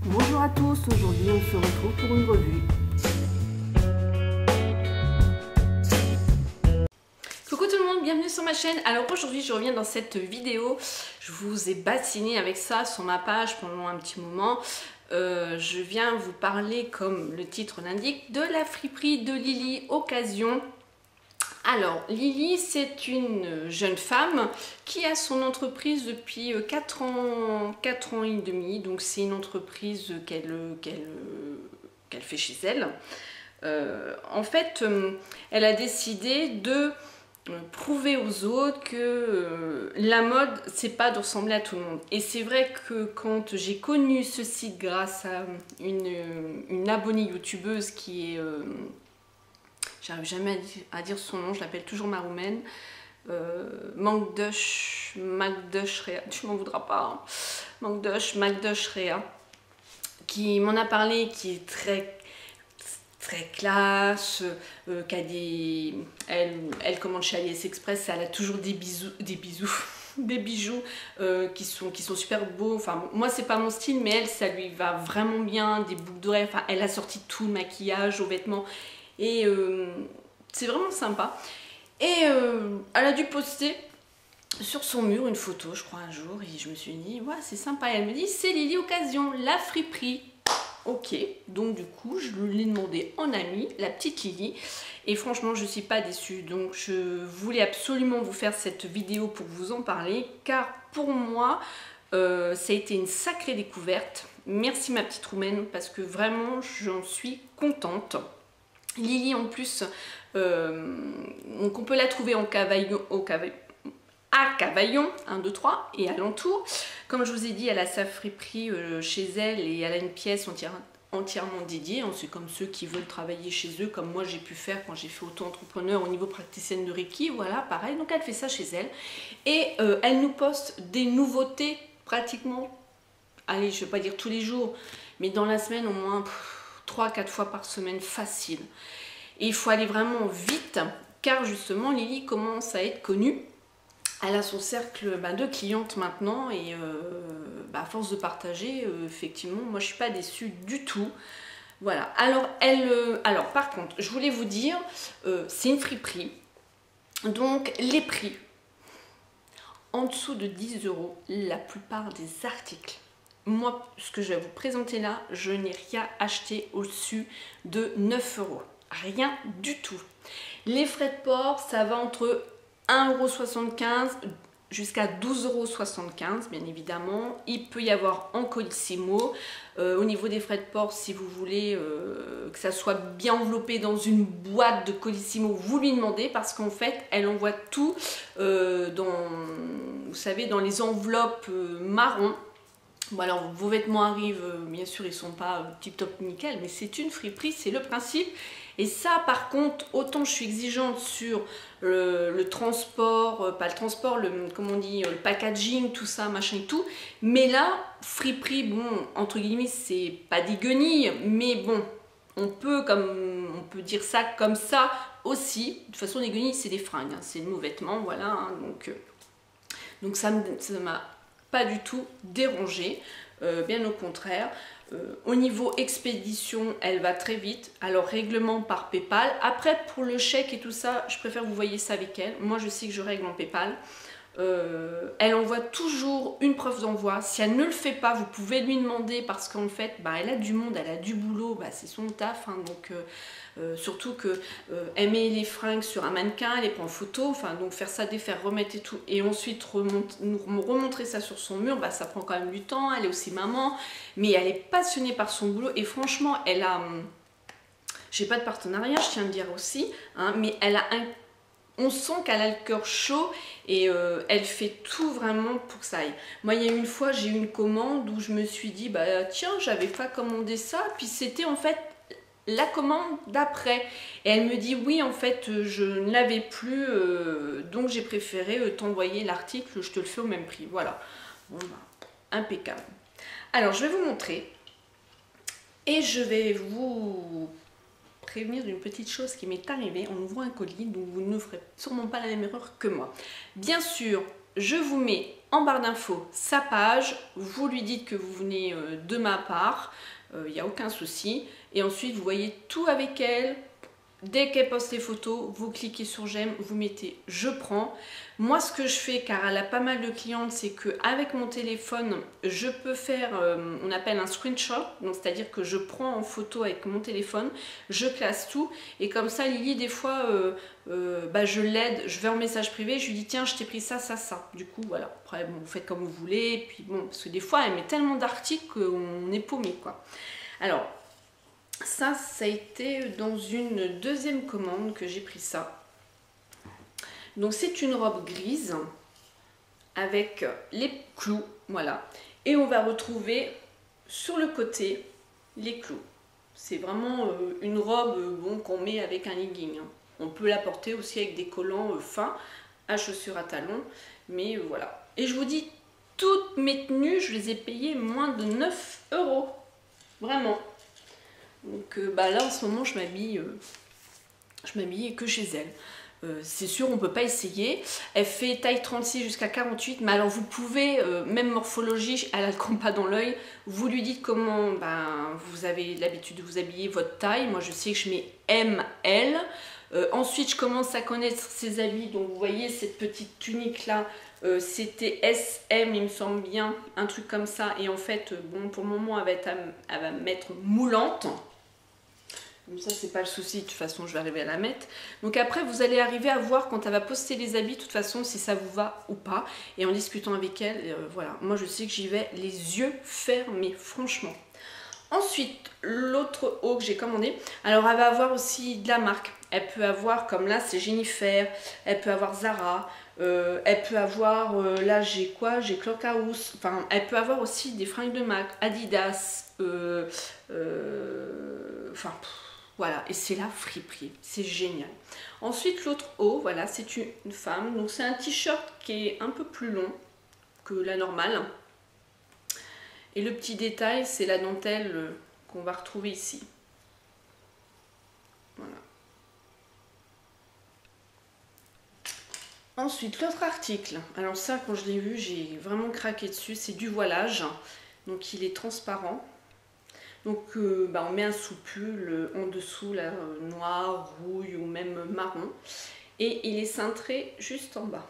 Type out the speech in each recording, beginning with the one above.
Bonjour à tous, aujourd'hui on se retrouve pour une revue. Coucou tout le monde, bienvenue sur ma chaîne. Alors aujourd'hui je reviens dans cette vidéo, je vous ai bassiné avec ça sur ma page pendant un petit moment. Je viens vous parler, comme le titre l'indique, de la friperie de Lily Occasion. Alors, Lily, c'est une jeune femme qui a son entreprise depuis 4 ans et demi. Donc, c'est une entreprise qu'elle fait chez elle. En fait, elle a décidé de prouver aux autres que la mode, c'est pas de ressembler à tout le monde. Et c'est vrai que quand j'ai connu ce site grâce à une abonnée youtubeuse qui est... j'arrive jamais à dire son nom, je l'appelle toujours Maroumen. Magdush Rea, tu m'en voudras pas. Hein. Magdush Rea, qui m'en a parlé, qui est très classe, qui a des... Elle commande chez AliExpress, elle a toujours des bijoux qui sont super beaux. Enfin, moi c'est pas mon style, mais elle, ça lui va vraiment bien, des boucles d'oreilles. Enfin, elle a sorti tout le maquillage aux vêtements. Et c'est vraiment sympa. Et elle a dû poster sur son mur une photo, je crois, un jour. Et je me suis dit, ouais, c'est sympa. Et elle me dit, c'est Lily Occasion, la friperie. Ok, donc du coup, je lui ai demandé en ami, la petite Lily. Et franchement, je ne suis pas déçue. Donc, je voulais absolument vous faire cette vidéo pour vous en parler. Car pour moi, ça a été une sacrée découverte. Merci ma petite Roumaine, parce que vraiment, j'en suis contente. Lily en plus, donc on peut la trouver à Cavaillon, 1, 2, 3 et alentour. Comme je vous ai dit, elle a sa friperie chez elle et elle a une pièce entièrement dédiée. C'est comme ceux qui veulent travailler chez eux, comme moi j'ai pu faire quand j'ai fait auto-entrepreneur au niveau praticienne de Reiki. Voilà, pareil. Donc elle fait ça chez elle. Et elle nous poste des nouveautés pratiquement, allez, je ne vais pas dire tous les jours, mais dans la semaine au moins 3-4 fois par semaine facile. Et il faut aller vraiment vite, car justement Lily commence à être connue. Elle a son cercle de clientes maintenant et à force de partager, effectivement, moi je suis pas déçue du tout. Voilà. Alors par contre, je voulais vous dire, c'est une friperie. Donc les prix, en dessous de 10 € la plupart des articles. Moi, ce que je vais vous présenter là, je n'ai rien acheté au-dessus de 9 €. Rien du tout. Les frais de port, ça va entre 1,75 € jusqu'à 12,75 € bien évidemment. Il peut y avoir en Colissimo. Au niveau des frais de port, si vous voulez que ça soit bien enveloppé dans une boîte de Colissimo, vous lui demandez, parce qu'en fait, elle envoie tout vous savez, dans les enveloppes marron. Bon, alors vos vêtements arrivent, bien sûr ils sont pas tip top nickel, mais c'est une friperie, c'est le principe. Et ça par contre, autant je suis exigeante sur le transport, pas le transport, comment on dit, le packaging, tout ça, machin et tout. Mais là, friperie, bon, entre guillemets, c'est pas des guenilles, mais bon, on peut dire ça comme ça aussi. De toute façon, les guenilles, c'est des fringues, hein, c'est nos vêtements, voilà. Hein, donc ça m'a pas du tout dérangée, bien au contraire. Au niveau expédition, elle va très vite. Alors règlement par PayPal. Après pour le chèque et tout ça, je préfère que vous voyez ça avec elle. Moi je sais que je règle en PayPal. Elle envoie toujours une preuve d'envoi. Si elle ne le fait pas, vous pouvez lui demander, parce qu'en fait, elle a du monde, elle a du boulot, c'est son taf. Hein, donc surtout que elle met les fringues sur un mannequin, elle les prend en photo. Enfin, donc faire ça, défaire, remettre et tout, et ensuite nous remontrer ça sur son mur, ça prend quand même du temps. Elle est aussi maman, mais elle est passionnée par son boulot. Et franchement, elle a... j'ai pas de partenariat, je tiens à le dire aussi, hein, mais elle a un... On sent qu'elle a le cœur chaud et elle fait tout vraiment pour que ça aille. Moi, il y a une fois, j'ai eu une commande où je me suis dit, tiens, j'avais pas commandé ça. Puis c'était en fait la commande d'après. Et elle me dit, oui, en fait, je ne l'avais plus. Donc, j'ai préféré t'envoyer l'article, je te le fais au même prix. Voilà. Bon, impeccable. Alors, je vais vous montrer. Et je vais vous... prévenir d'une petite chose qui m'est arrivée en ouvrant un colis, donc vous ne ferez sûrement pas la même erreur que moi. Bien sûr, je vous mets en barre d'infos sa page, vous lui dites que vous venez de ma part, il n'y a aucun souci. Et ensuite, vous voyez tout avec elle. Dès qu'elle poste les photos, vous cliquez sur j'aime, vous mettez je prends. Moi, ce que je fais, car elle a pas mal de clientes, c'est qu'avec mon téléphone, je peux faire, on appelle un screenshot, donc c'est-à-dire que je prends en photo avec mon téléphone, je classe tout, et comme ça, Lily, des fois, je l'aide, je vais en message privé, je lui dis tiens, je t'ai pris ça, ça, ça. Du coup, voilà. Après, bon, vous faites comme vous voulez, et puis bon, parce que des fois, elle met tellement d'articles qu'on est paumé, quoi. Alors, ça a été dans une deuxième commande que j'ai pris ça. Donc c'est une robe grise avec les clous, voilà. Et on va retrouver sur le côté les clous. C'est vraiment une robe bon, qu'on met avec un legging. Hein. On peut la porter aussi avec des collants fins à chaussures à talons. Mais voilà. Et je vous dis, toutes mes tenues, je les ai payées moins de 9 €. Vraiment. Donc là en ce moment je m'habille que chez elle. C'est sûr on peut pas essayer. Elle fait taille 36 jusqu'à 48, mais alors vous pouvez, même morphologie, elle a le compas dans l'œil, vous lui dites comment vous avez l'habitude de vous habiller, votre taille. Moi je sais que je mets ML. Ensuite je commence à connaître ses habits, donc vous voyez cette petite tunique là, c'était SM il me semble bien, un truc comme ça, et en fait bon pour le moment elle va mettre moulante. Comme ça, c'est pas le souci, de toute façon, je vais arriver à la mettre. Donc après, vous allez arriver à voir quand elle va poster les habits, de toute façon, si ça vous va ou pas. Et en discutant avec elle, voilà. Moi, je sais que j'y vais les yeux fermés, franchement. Ensuite, l'autre haut que j'ai commandé, alors elle va avoir aussi de la marque. Elle peut avoir, comme là, c'est Jennifer. Elle peut avoir Zara. Elle peut avoir, là, j'ai quoi? J'ai Clockhouse. Enfin, elle peut avoir aussi des fringues de marque. Adidas. Enfin... Voilà, et c'est la friperie, c'est génial. Ensuite, l'autre haut, voilà, c'est une femme. Donc, c'est un t-shirt qui est un peu plus long que la normale. Et le petit détail, c'est la dentelle qu'on va retrouver ici. Voilà. Ensuite, l'autre article. Alors ça, quand je l'ai vu, j'ai vraiment craqué dessus. C'est du voilage. Donc, il est transparent. Donc on met un sous-pull en dessous, là, noir, rouille ou même marron. Et il est cintré juste en bas.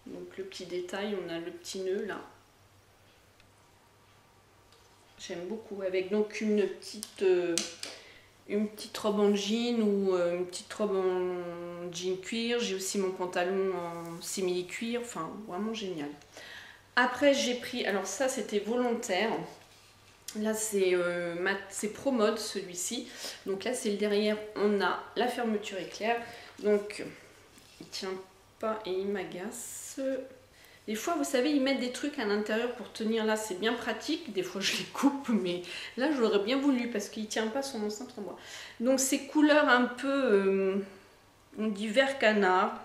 Donc le petit détail, on a le petit nœud là. J'aime beaucoup. Avec donc une petite robe en jean ou une petite robe en jean cuir. J'ai aussi mon pantalon en simili cuir. Enfin, vraiment génial. Après, j'ai pris... Alors ça, c'était volontaire. Là c'est ProMode celui-ci. Donc là c'est le derrière, on a la fermeture éclair. Donc il tient pas et il m'agace. Des fois vous savez ils mettent des trucs à l'intérieur pour tenir, là c'est bien pratique. Des fois je les coupe mais là j'aurais bien voulu parce qu'il tient pas sur mon cintre en bois. Donc c'est couleur un peu, on dit vert canard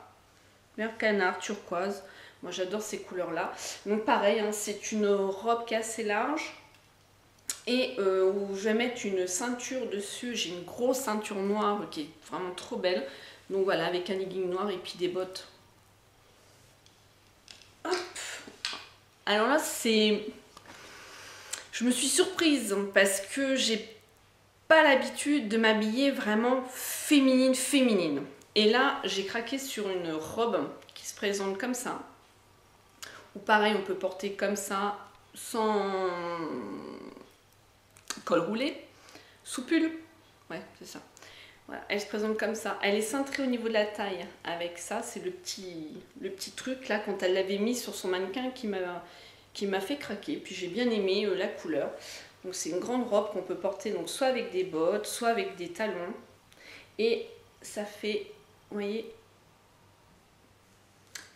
turquoise. Moi j'adore ces couleurs là. Donc pareil hein, c'est une robe qui est assez large. Et où je vais mettre une ceinture dessus, j'ai une grosse ceinture noire qui est vraiment trop belle. Donc voilà, avec un legging noir et puis des bottes. Hop. Alors là, c'est... Je me suis surprise parce que j'ai pas l'habitude de m'habiller vraiment féminine. Et là, j'ai craqué sur une robe qui se présente comme ça. Ou pareil, on peut porter comme ça, sans... col roulé, sous pull, ouais c'est ça, voilà, elle se présente comme ça, elle est cintrée au niveau de la taille, avec ça, c'est le petit truc là, quand elle l'avait mis sur son mannequin qui m'a fait craquer, puis j'ai bien aimé la couleur. Donc c'est une grande robe qu'on peut porter donc soit avec des bottes, soit avec des talons, et ça fait, vous voyez,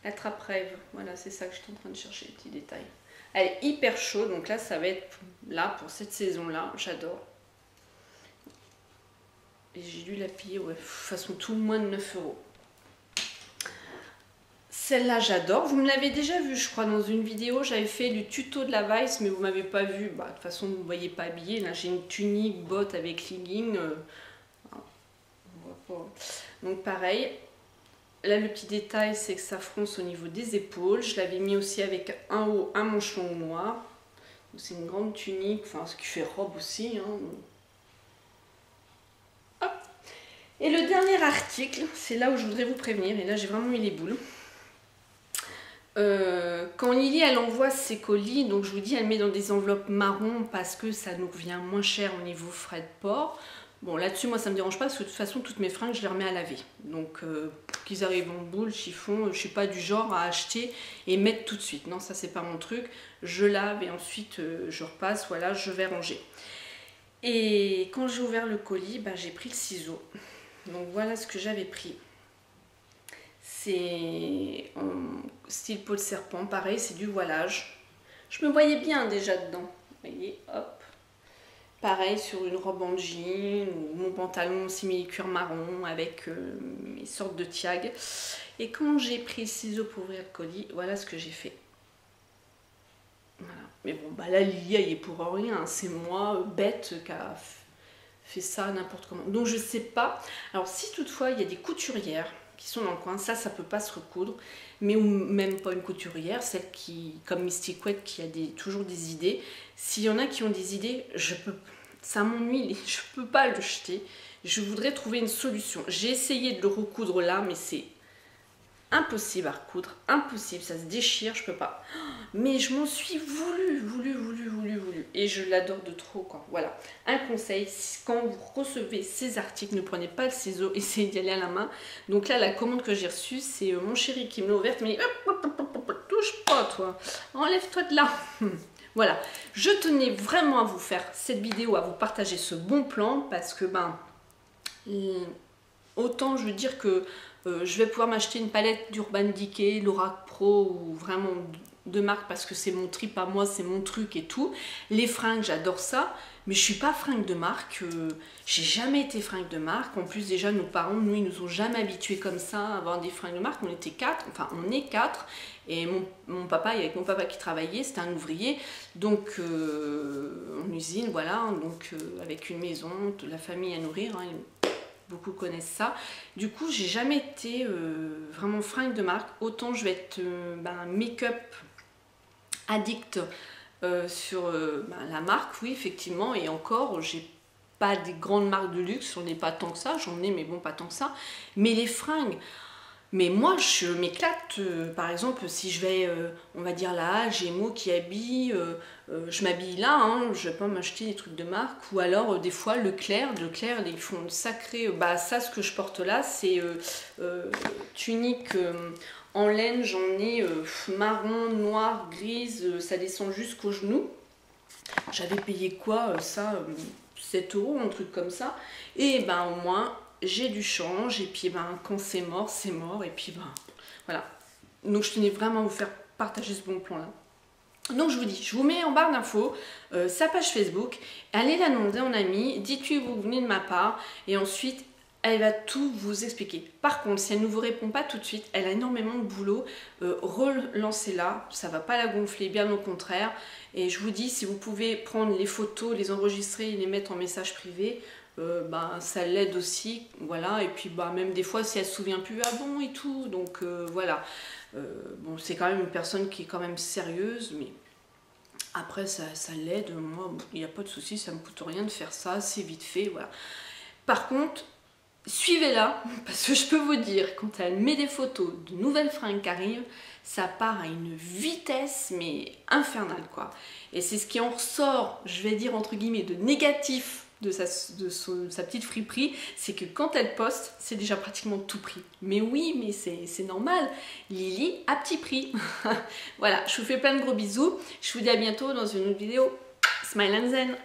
la trappe-rêve, voilà c'est ça que je suis en train de chercher, les petits détails. Elle est hyper chaude, donc là ça va être là pour cette saison-là, j'adore. Et j'ai dû la payer, ouais, de toute façon tout moins de 9 €. Celle-là j'adore, vous me l'avez déjà vue je crois dans une vidéo, j'avais fait le tuto de la Vice mais vous m'avez pas vu, de toute façon vous ne me voyez pas habillée, là j'ai une tunique, botte avec legging, on voit pas. Donc pareil, là le petit détail c'est que ça fronce au niveau des épaules. Je l'avais mis aussi avec un haut, un manche long noir. C'est une grande tunique, enfin ce qui fait robe aussi. Hein. Hop. Et le dernier article, c'est là où je voudrais vous prévenir, et là j'ai vraiment eu les boules. Quand Lily elle envoie ses colis, donc je vous dis elle met dans des enveloppes marron parce que ça nous revient moins cher au niveau frais de port. Bon là-dessus moi ça me dérange pas parce que de toute façon toutes mes fringues je les remets à laver. Donc qu'ils arrivent en boule, chiffon, je suis pas du genre à acheter et mettre tout de suite. Non ça c'est pas mon truc. Je lave et ensuite je repasse, voilà je vais ranger. Et quand j'ai ouvert le colis, bah, j'ai pris le ciseau. Donc voilà ce que j'avais pris. C'est en style peau de serpent, pareil, c'est du voilage. Je me voyais bien déjà dedans. Vous voyez, hop. Pareil sur une robe en jean ou mon pantalon simili-cuir marron avec mes sortes de tiags. Et quand j'ai pris le ciseau pour ouvrir le colis, voilà ce que j'ai fait. Voilà. Mais bon, bah là, Lily, elle y est pour rien. C'est moi, bête, qui a fait ça n'importe comment. Donc je sais pas. Alors si toutefois il y a des couturières qui sont dans le coin, ça peut pas se recoudre, mais ou même pas une couturière, celle qui, comme Mystic Wet, qui a toujours des idées. S'il y en a qui ont des idées, ça m'ennuie, je peux pas le jeter. Je voudrais trouver une solution. J'ai essayé de le recoudre là, mais c'est impossible à recoudre, impossible, ça se déchire, je peux pas. Mais je m'en suis voulu. Et je l'adore de trop, quoi. Voilà. Un conseil, quand vous recevez ces articles, ne prenez pas le ciseau, essayez d'y aller à la main. Donc là, la commande que j'ai reçue, c'est mon chéri qui me l'a ouverte, mais touche pas, toi. Enlève-toi de là. Voilà. Je tenais vraiment à vous faire cette vidéo, à vous partager ce bon plan, parce que, autant je veux dire que je vais pouvoir m'acheter une palette d'Urban Decay, Lorac Pro ou vraiment de marque parce que c'est mon trip à moi, c'est mon truc et tout. Les fringues, j'adore ça, mais je suis pas fringue de marque. J'ai jamais été fringue de marque. En plus, déjà, nos parents, nous, ils nous ont jamais habitués comme ça à avoir des fringues de marque. On était 4, enfin, on est 4. Et mon papa, avec mon papa qui travaillait, c'était un ouvrier. Donc, en usine, voilà. Donc, avec une maison, de la famille à nourrir, hein, beaucoup connaissent ça. Du coup, j'ai jamais été vraiment fringue de marque. Autant je vais être make-up addict sur la marque, oui, effectivement. Et encore, j'ai pas des grandes marques de luxe, j'en ai pas tant que ça. J'en ai, mais bon, pas tant que ça. Mais les fringues, mais moi, je m'éclate. Par exemple, si je vais, on va dire là, Gémeaux qui habille, je m'habille là, hein, je vais pas m'acheter des trucs de marque. Ou alors, des fois, Leclerc, ils font une sacrée... ça, ce que je porte là, c'est tunique en laine. J'en ai marron, noir, grise, ça descend jusqu'aux genoux. J'avais payé quoi, ça 7 €, un truc comme ça. Et au moins... j'ai du change et puis quand c'est mort et puis voilà. Donc je tenais vraiment à vous faire partager ce bon plan là. Donc je vous dis, je vous mets en barre d'infos sa page Facebook, allez la demander en ami, dites-lui que vous venez de ma part et ensuite elle va tout vous expliquer. Par contre, si elle ne vous répond pas tout de suite, elle a énormément de boulot, relancez-la, ça ne va pas la gonfler, bien au contraire. Et je vous dis, si vous pouvez prendre les photos, les enregistrer et les mettre en message privé, ça l'aide aussi, voilà. Et puis même des fois si elle se souvient plus, ah bon et tout, donc voilà. Bon, c'est quand même une personne qui est quand même sérieuse, mais après ça l'aide. Moi, il n'y a pas de souci, ça me coûte rien de faire ça, c'est vite fait, voilà. Par contre, suivez-la, parce que je peux vous dire, quand elle met des photos de nouvelles fringues qui arrivent, ça part à une vitesse mais infernale, quoi. Et c'est ce qui en ressort, je vais dire entre guillemets, de négatif de sa petite friperie, c'est que quand elle poste, c'est déjà pratiquement tout prix. Mais oui, mais c'est normal. Lily à petit prix. Voilà, je vous fais plein de gros bisous. Je vous dis à bientôt dans une autre vidéo. Smile and Zen.